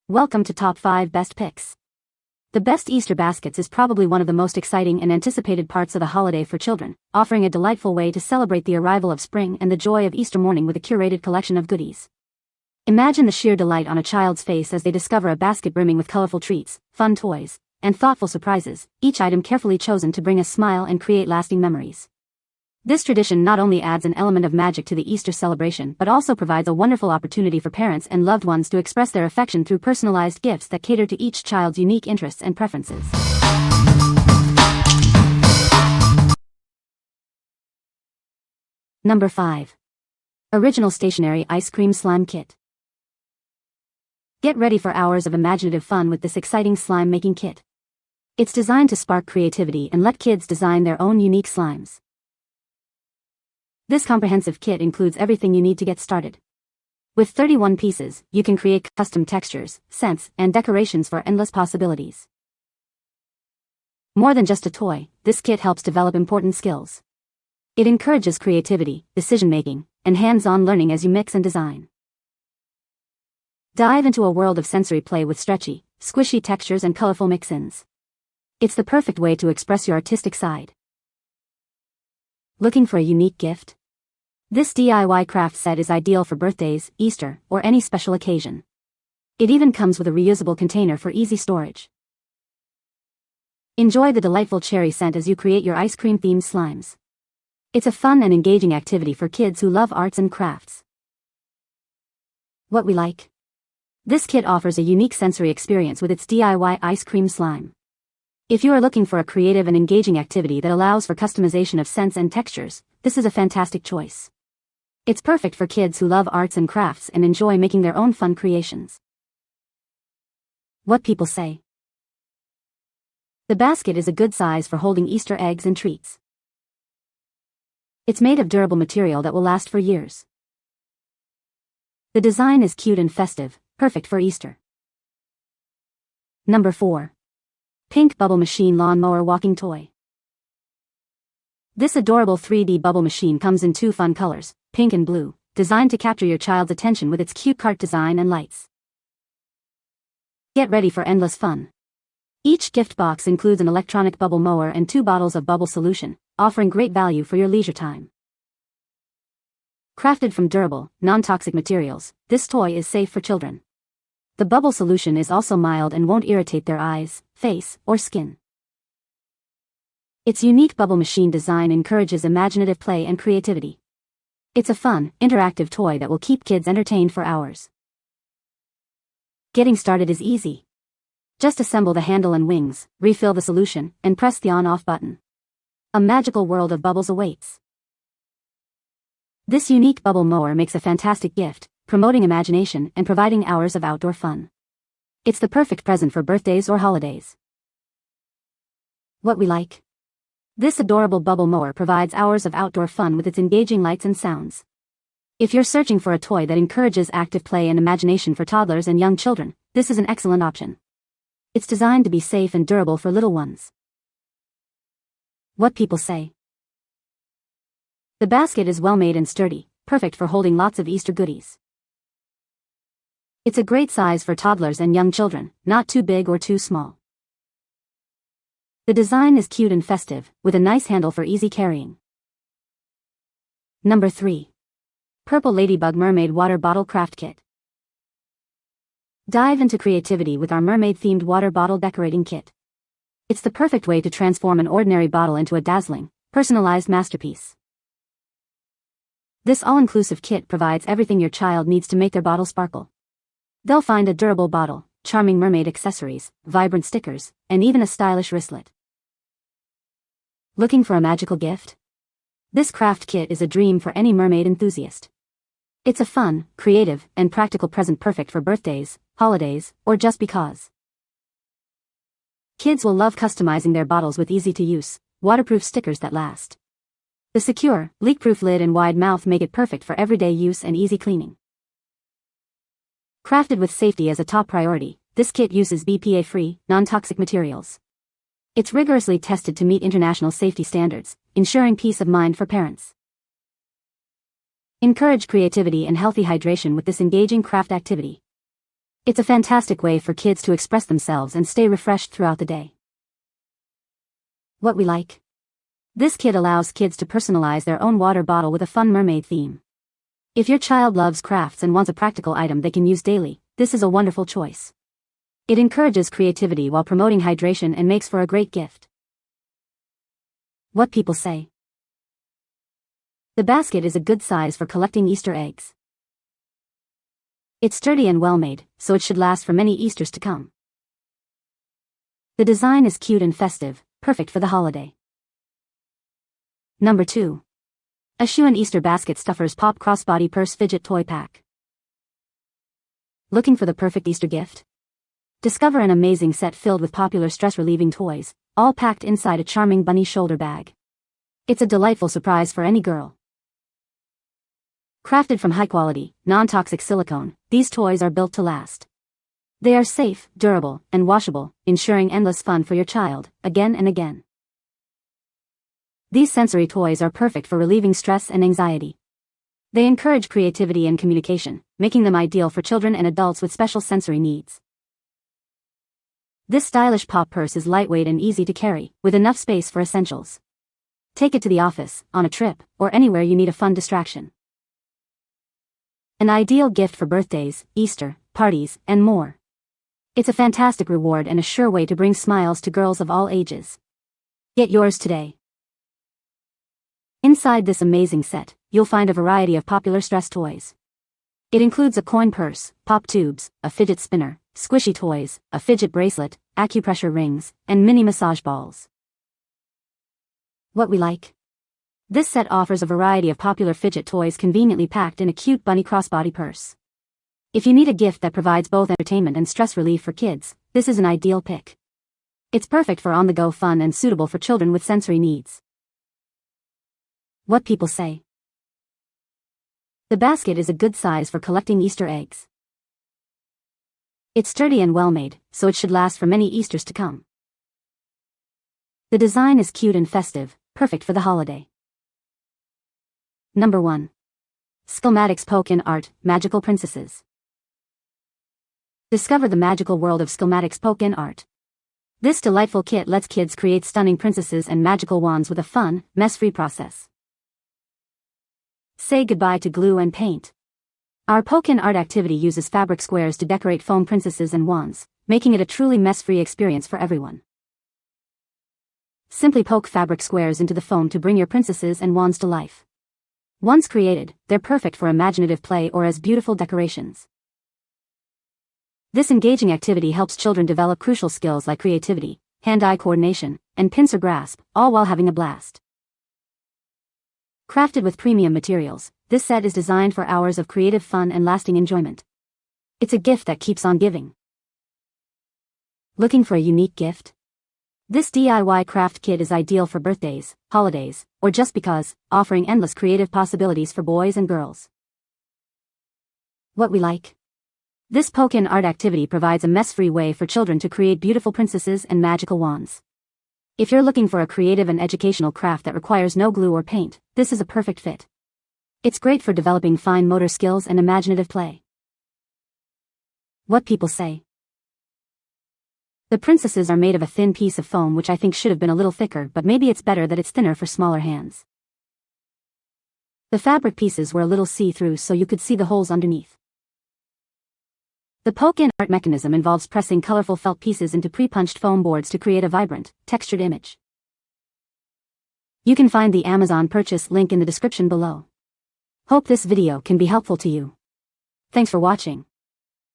Welcome to Top 5 Best Picks. The best Easter baskets is probably one of the most exciting and anticipated parts of the holiday for children, offering a delightful way to celebrate the arrival of spring and the joy of Easter morning with a curated collection of goodies. Imagine the sheer delight on a child's face as they discover a basket brimming with colorful treats, fun toys, and thoughtful surprises, each item carefully chosen to bring a smile and create lasting memories. This tradition not only adds an element of magic to the Easter celebration but also provides a wonderful opportunity for parents and loved ones to express their affection through personalized gifts that cater to each child's unique interests and preferences. Number 5. Original Stationery Ice Cream Slime Kit. Get ready for hours of imaginative fun with this exciting slime-making kit. It's designed to spark creativity and let kids design their own unique slimes. This comprehensive kit includes everything you need to get started. With 31 pieces, you can create custom textures, scents, and decorations for endless possibilities. More than just a toy, this kit helps develop important skills. It encourages creativity, decision-making, and hands-on learning as you mix and design. Dive into a world of sensory play with stretchy, squishy textures and colorful mix-ins. It's the perfect way to express your artistic side. Looking for a unique gift? This DIY craft set is ideal for birthdays, Easter, or any special occasion. It even comes with a reusable container for easy storage. Enjoy the delightful cherry scent as you create your ice cream-themed slimes. It's a fun and engaging activity for kids who love arts and crafts. What we like? This kit offers a unique sensory experience with its DIY ice cream slime. If you are looking for a creative and engaging activity that allows for customization of scents and textures, this is a fantastic choice. It's perfect for kids who love arts and crafts and enjoy making their own fun creations. What people say. The basket is a good size for holding Easter eggs and treats. It's made of durable material that will last for years. The design is cute and festive, perfect for Easter. Number 4. Pink Bubble Machine Lawn Mower Walking Toy. This adorable 3D bubble machine comes in two fun colors, pink and blue, designed to capture your child's attention with its cute cart design and lights. Get ready for endless fun. Each gift box includes an electronic bubble mower and 2 bottles of bubble solution, offering great value for your leisure time. Crafted from durable, non-toxic materials, this toy is safe for children. The bubble solution is also mild and won't irritate their eyes, face, or skin. Its unique bubble machine design encourages imaginative play and creativity. It's a fun, interactive toy that will keep kids entertained for hours. Getting started is easy. Just assemble the handle and wings, refill the solution, and press the on-off button. A magical world of bubbles awaits. This unique bubble mower makes a fantastic gift, promoting imagination and providing hours of outdoor fun. It's the perfect present for birthdays or holidays. What we like? This adorable bubble mower provides hours of outdoor fun with its engaging lights and sounds. If you're searching for a toy that encourages active play and imagination for toddlers and young children, this is an excellent option. It's designed to be safe and durable for little ones. What people say. The basket is well made and sturdy, perfect for holding lots of Easter goodies. It's a great size for toddlers and young children, not too big or too small. The design is cute and festive, with a nice handle for easy carrying. Number 3. Purple Ladybug Mermaid Water Bottle Craft Kit. Dive into creativity with our mermaid-themed water bottle decorating kit. It's the perfect way to transform an ordinary bottle into a dazzling, personalized masterpiece. This all-inclusive kit provides everything your child needs to make their bottle sparkle. They'll find a durable bottle, charming mermaid accessories, vibrant stickers, and even a stylish wristlet. Looking for a magical gift? This craft kit is a dream for any mermaid enthusiast. It's a fun, creative, and practical present perfect for birthdays, holidays, or just because. Kids will love customizing their bottles with easy-to-use, waterproof stickers that last. The secure, leak-proof lid and wide mouth make it perfect for everyday use and easy cleaning. Crafted with safety as a top priority, this kit uses BPA-free, non-toxic materials. It's rigorously tested to meet international safety standards, ensuring peace of mind for parents. Encourage creativity and healthy hydration with this engaging craft activity. It's a fantastic way for kids to express themselves and stay refreshed throughout the day. What we like. This kit allows kids to personalize their own water bottle with a fun mermaid theme. If your child loves crafts and wants a practical item they can use daily, this is a wonderful choice. It encourages creativity while promoting hydration and makes for a great gift. What people say. The basket is a good size for collecting Easter eggs. It's sturdy and well made, so it should last for many Easters to come. The design is cute and festive, perfect for the holiday. Number 2. Exun Easter Basket Stuffers Pop Crossbody Purse Fidget Toy Pack. Looking for the perfect Easter gift? Discover an amazing set filled with popular stress-relieving toys, all packed inside a charming bunny shoulder bag. It's a delightful surprise for any girl. Crafted from high-quality, non-toxic silicone, these toys are built to last. They are safe, durable, and washable, ensuring endless fun for your child, again and again. These sensory toys are perfect for relieving stress and anxiety. They encourage creativity and communication, making them ideal for children and adults with special sensory needs. This stylish pop purse is lightweight and easy to carry, with enough space for essentials. Take it to the office, on a trip, or anywhere you need a fun distraction. An ideal gift for birthdays, Easter, parties, and more. It's a fantastic reward and a sure way to bring smiles to girls of all ages. Get yours today. Inside this amazing set, you'll find a variety of popular stress toys. It includes a coin purse, pop tubes, a fidget spinner, squishy toys, a fidget bracelet, acupressure rings, and mini massage balls. What we like. This set offers a variety of popular fidget toys conveniently packed in a cute bunny crossbody purse. If you need a gift that provides both entertainment and stress relief for kids, this is an ideal pick. It's perfect for on-the-go fun and suitable for children with sensory needs. What people say. The basket is a good size for collecting Easter eggs. It's sturdy and well made, so it should last for many Easters to come. The design is cute and festive, perfect for the holiday. Number 1. Skillmatics Poke-in Art, Magical Princesses. Discover the magical world of Skillmatics Poke-in Art. This delightful kit lets kids create stunning princesses and magical wands with a fun, mess-free process. Say goodbye to glue and paint. Our Poke-in Art activity uses fabric squares to decorate foam princesses and wands, making it a truly mess-free experience for everyone. Simply poke fabric squares into the foam to bring your princesses and wands to life. Once created, they're perfect for imaginative play or as beautiful decorations. This engaging activity helps children develop crucial skills like creativity, hand-eye coordination, and pincer grasp, all while having a blast. Crafted with premium materials, this set is designed for hours of creative fun and lasting enjoyment. It's a gift that keeps on giving. Looking for a unique gift? This DIY craft kit is ideal for birthdays, holidays, or just because, offering endless creative possibilities for boys and girls. What we like. This Poke-in Art activity provides a mess-free way for children to create beautiful princesses and magical wands. If you're looking for a creative and educational craft that requires no glue or paint, this is a perfect fit. It's great for developing fine motor skills and imaginative play. What people say. The princesses are made of a thin piece of foam which I think should have been a little thicker, but maybe it's better that it's thinner for smaller hands. The fabric pieces were a little see-through so you could see the holes underneath. The Poke-in Art mechanism involves pressing colorful felt pieces into pre-punched foam boards to create a vibrant, textured image. You can find the Amazon purchase link in the description below. Hope this video can be helpful to you. Thanks for watching.